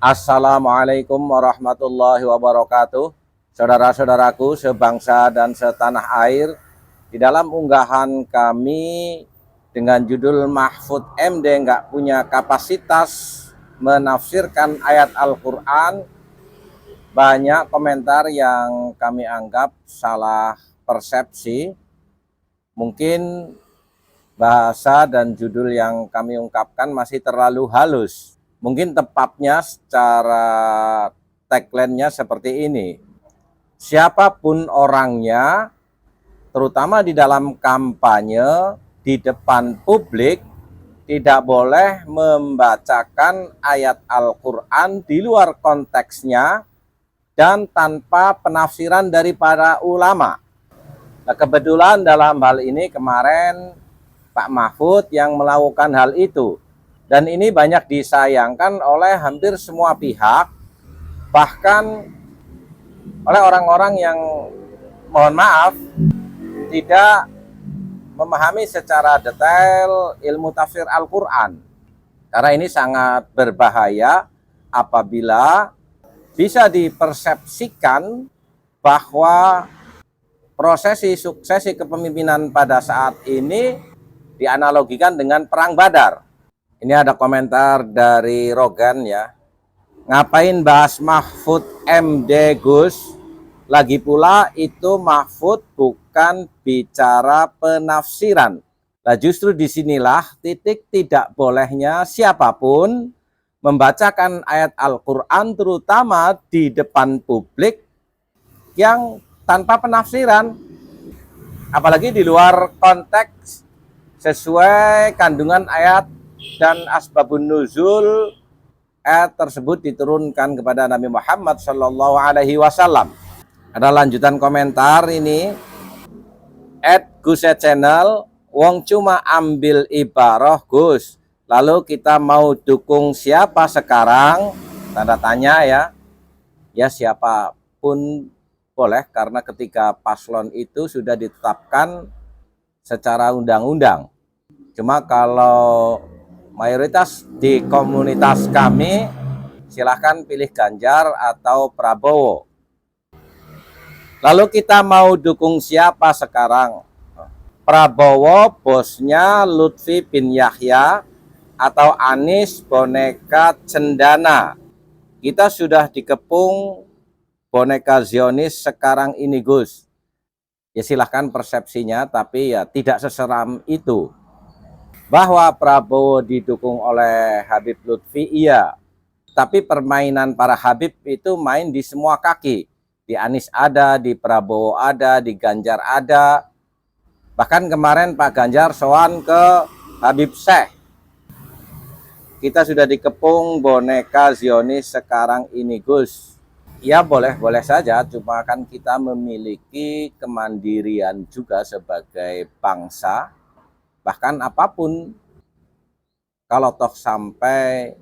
Assalamualaikum warahmatullahi wabarakatuh. Saudara-saudaraku sebangsa dan setanah air, di dalam unggahan kami dengan judul Mahfud MD nggak punya kapasitas menafsirkan ayat Al-Quran, banyak komentar yang kami anggap salah persepsi. Mungkin bahasa dan judul yang kami ungkapkan masih terlalu halus. Mungkin tepatnya secara tagline-nya seperti ini. Siapapun orangnya, terutama di dalam kampanye, di depan publik, tidak boleh membacakan ayat Al-Quran di luar konteksnya dan tanpa penafsiran dari para ulama. Nah, kebetulan dalam hal ini kemarin Pak Mahfud yang melakukan hal itu. Dan ini banyak disayangkan oleh hampir semua pihak, bahkan oleh orang-orang yang, mohon maaf, tidak memahami secara detail ilmu tafsir Al-Quran. Karena ini sangat berbahaya apabila bisa dipersepsikan bahwa prosesi suksesi kepemimpinan pada saat ini dianalogikan dengan perang Badar. Ini ada komentar dari Rogan ya. Ngapain bahas Mahfud MD Gus? Lagi pula itu Mahfud bukan bicara penafsiran. Nah justru disinilah titik tidak bolehnya siapapun membacakan ayat Al-Quran terutama di depan publik yang tanpa penafsiran. Apalagi di luar konteks sesuai kandungan ayat dan asbabun nuzul ayat tersebut diturunkan kepada Nabi Muhammad Shallallahu Alaihi Wasallam. Ada lanjutan komentar ini, @Guset Channel, wong cuma ambil ibarah Gus, lalu kita mau dukung siapa sekarang? Tanda tanya ya. Ya siapapun boleh, karena ketika paslon itu sudah ditetapkan secara undang-undang. Cuma kalau mayoritas di komunitas kami, silahkan pilih Ganjar atau Prabowo. Lalu kita mau dukung siapa sekarang? Prabowo bosnya Lutfi bin Yahya atau Anies boneka cendana? Kita sudah dikepung boneka Zionis sekarang ini Gus. Ya silahkan persepsinya, tapi ya tidak seseram itu. Bahwa Prabowo didukung oleh Habib Lutfi, iya. Tapi permainan para Habib itu main di semua kaki. Di Anies ada, di Prabowo ada, di Ganjar ada. Bahkan kemarin Pak Ganjar sowan ke Habib Syekh. Kita sudah dikepung boneka Zionis sekarang ini Gus. Ya boleh-boleh saja, cuma kan kita memiliki kemandirian juga sebagai bangsa. Bahkan apapun, kalau toh sampai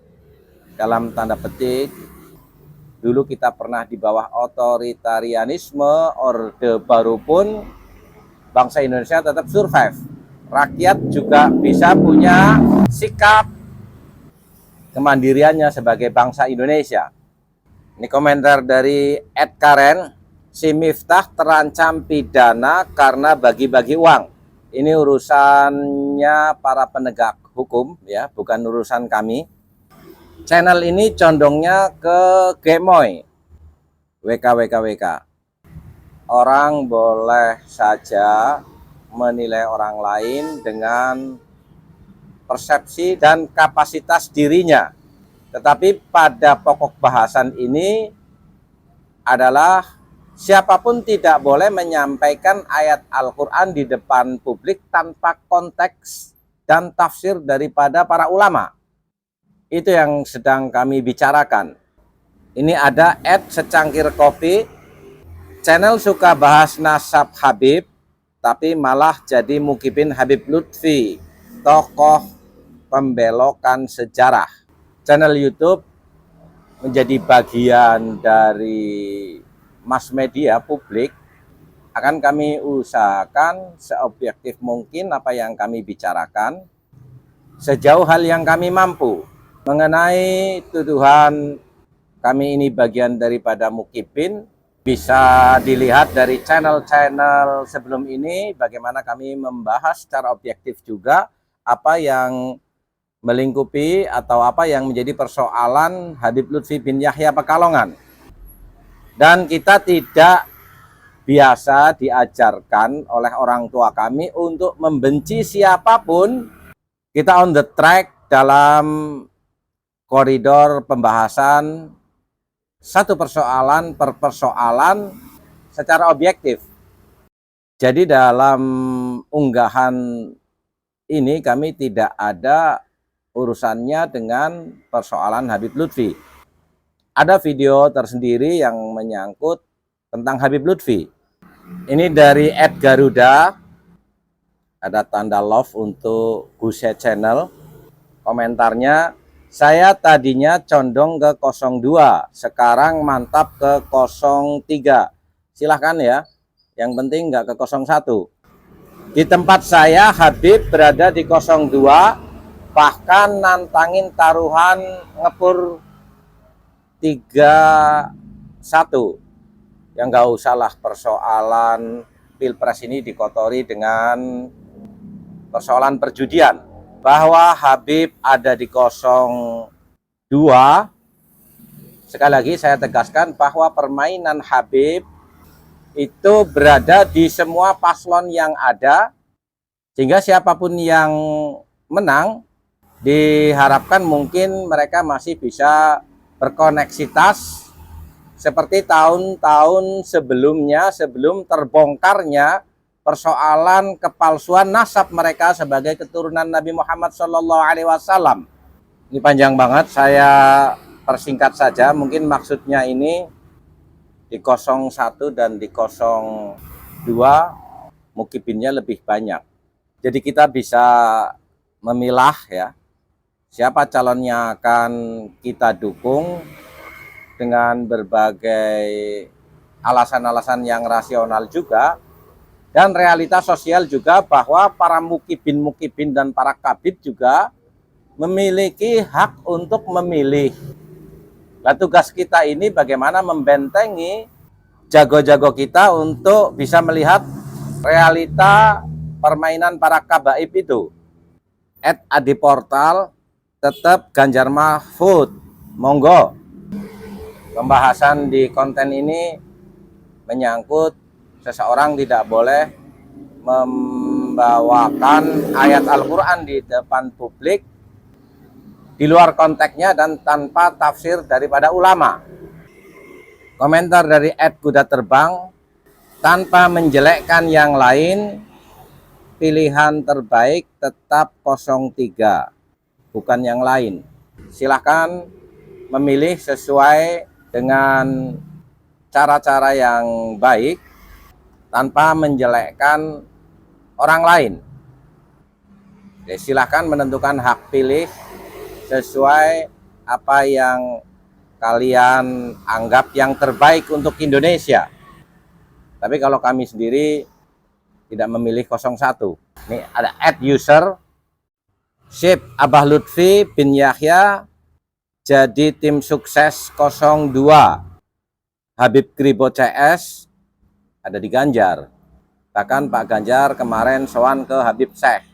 dalam tanda petik dulu kita pernah di bawah otoritarianisme Orde Baru pun bangsa Indonesia tetap survive. Rakyat juga bisa punya sikap kemandiriannya sebagai bangsa Indonesia. Ini komentar dari Ed Karen, si Miftah terancam pidana karena bagi-bagi uang. Ini urusannya para penegak hukum ya, bukan urusan kami. Channel ini condongnya ke gemoy, WK. Orang boleh saja menilai orang lain dengan persepsi dan kapasitas dirinya. Tetapi pada pokok bahasan ini adalah siapapun tidak boleh menyampaikan ayat Al-Quran di depan publik tanpa konteks dan tafsir daripada para ulama. Itu yang sedang kami bicarakan. Ini ada @secangkir kopi, channel suka bahas nasab Habib, tapi malah jadi mukibin Habib Lutfi, tokoh pembelokan sejarah. Channel YouTube menjadi bagian dari mass media publik, akan kami usahakan seobjektif mungkin apa yang kami bicarakan, sejauh hal yang kami mampu. Mengenai tuduhan Kami ini bagian daripada Mukibin. Bisa dilihat dari channel-channel sebelum ini bagaimana kami membahas secara objektif juga apa yang melingkupi atau apa yang menjadi persoalan Habib Lutfi bin Yahya Pekalongan. Dan kita tidak biasa diajarkan oleh orang tua kami untuk membenci siapapun. Kita on the track dalam koridor pembahasan satu persoalan per persoalan secara objektif. Jadi dalam unggahan ini kami tidak ada urusannya dengan persoalan Habib Lutfi. Ada video tersendiri yang menyangkut tentang Habib Lutfi. Ini dari @garuda, ada tanda love untuk Guse Channel. Komentarnya, saya tadinya condong ke 02, sekarang mantap ke 03. Silahkan ya, yang penting nggak ke 01. Di tempat saya Habib berada di 02, bahkan nantangin taruhan ngepur 31. Yang nggak usahlah persoalan pilpres ini dikotori dengan persoalan perjudian. Bahwa Habib ada di 02, sekali lagi saya tegaskan bahwa permainan Habib itu berada di semua paslon yang ada, sehingga siapapun yang menang diharapkan mungkin mereka masih bisa berkoneksitas seperti tahun-tahun sebelumnya, sebelum terbongkarnya persoalan kepalsuan nasab mereka sebagai keturunan Nabi Muhammad SAW. Ini panjang banget, saya persingkat saja. Mungkin maksudnya ini di 01 dan di 02 mukibinnya lebih banyak. Jadi kita bisa memilah ya, siapa calonnya akan kita dukung dengan berbagai alasan-alasan yang rasional juga. Dan realitas sosial juga bahwa para mukibin dan para kabid juga memiliki hak untuk memilih. Nah, tugas kita ini bagaimana membentengi jago-jago kita untuk bisa melihat realita permainan para kabaib itu. @adiportal tetap Ganjar Mahfud. Monggo. Pembahasan di konten ini menyangkut seseorang tidak boleh membawakan ayat Al-Quran di depan publik di luar konteksnya dan tanpa tafsir daripada ulama. Komentar dari @kuda terbang, tanpa menjelekkan yang lain, pilihan terbaik tetap 03, bukan yang lain. Silahkan memilih sesuai dengan cara-cara yang baik, tanpa menjelekkan orang lain. Jadi, silahkan menentukan hak pilih sesuai apa yang kalian anggap yang terbaik untuk Indonesia. Tapi kalau kami sendiri tidak memilih 01. Ini ada @user Syib Abah Lutfi bin Yahya jadi tim sukses 02. Habib Kribo CS ada di Ganjar. Bahkan Pak Ganjar kemarin sowan ke Habib Syekh.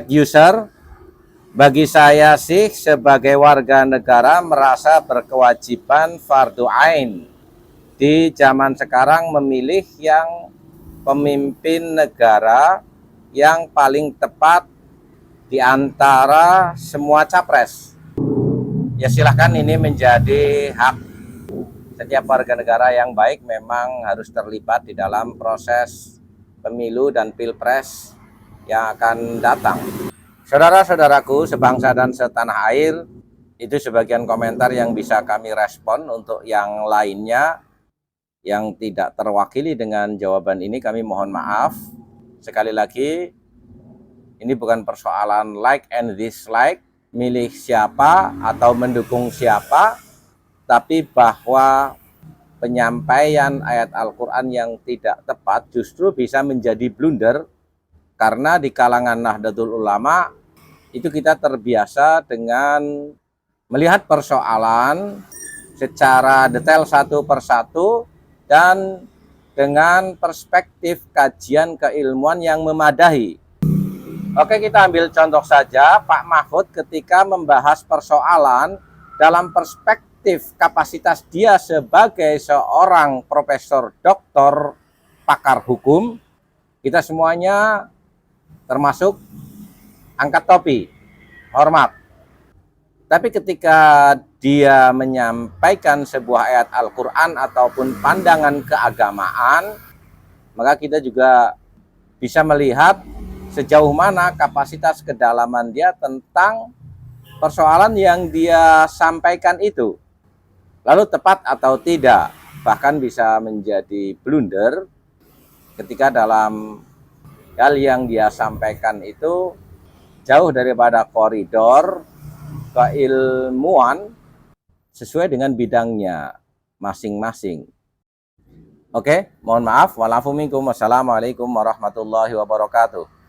@user, bagi saya sih sebagai warga negara merasa berkewajiban fardu ain di zaman sekarang memilih yang pemimpin negara yang paling tepat di antara semua capres. Ya silahkan, ini menjadi hak setiap warga negara yang baik, memang harus terlibat di dalam proses pemilu dan pilpres yang akan datang. Saudara-saudaraku sebangsa dan setanah air, itu sebagian komentar yang bisa kami respon. Untuk yang lainnya yang tidak terwakili dengan jawaban ini, kami mohon maaf. Sekali lagi, ini bukan persoalan like and dislike, milih siapa atau mendukung siapa, tapi bahwa penyampaian ayat Al-Quran yang tidak tepat justru bisa menjadi blunder, karena di kalangan Nahdlatul Ulama itu kita terbiasa dengan melihat persoalan secara detail satu persatu dan dengan perspektif kajian keilmuan yang memadahi. Oke, kita ambil contoh saja Pak Mahfud ketika membahas persoalan dalam perspektif kapasitas dia sebagai seorang profesor doktor pakar hukum. Kita semuanya termasuk angkat topi, hormat. Tapi ketika dia menyampaikan sebuah ayat Al-Quran ataupun pandangan keagamaan, maka kita juga bisa melihat sejauh mana kapasitas kedalaman dia tentang persoalan yang dia sampaikan itu. Lalu tepat atau tidak, bahkan bisa menjadi blunder ketika dalam hal yang dia sampaikan itu jauh daripada koridor keilmuan sesuai dengan bidangnya masing-masing. Oke, mohon maaf. Walafu minkum. Wassalamualaikum warahmatullahi wabarakatuh.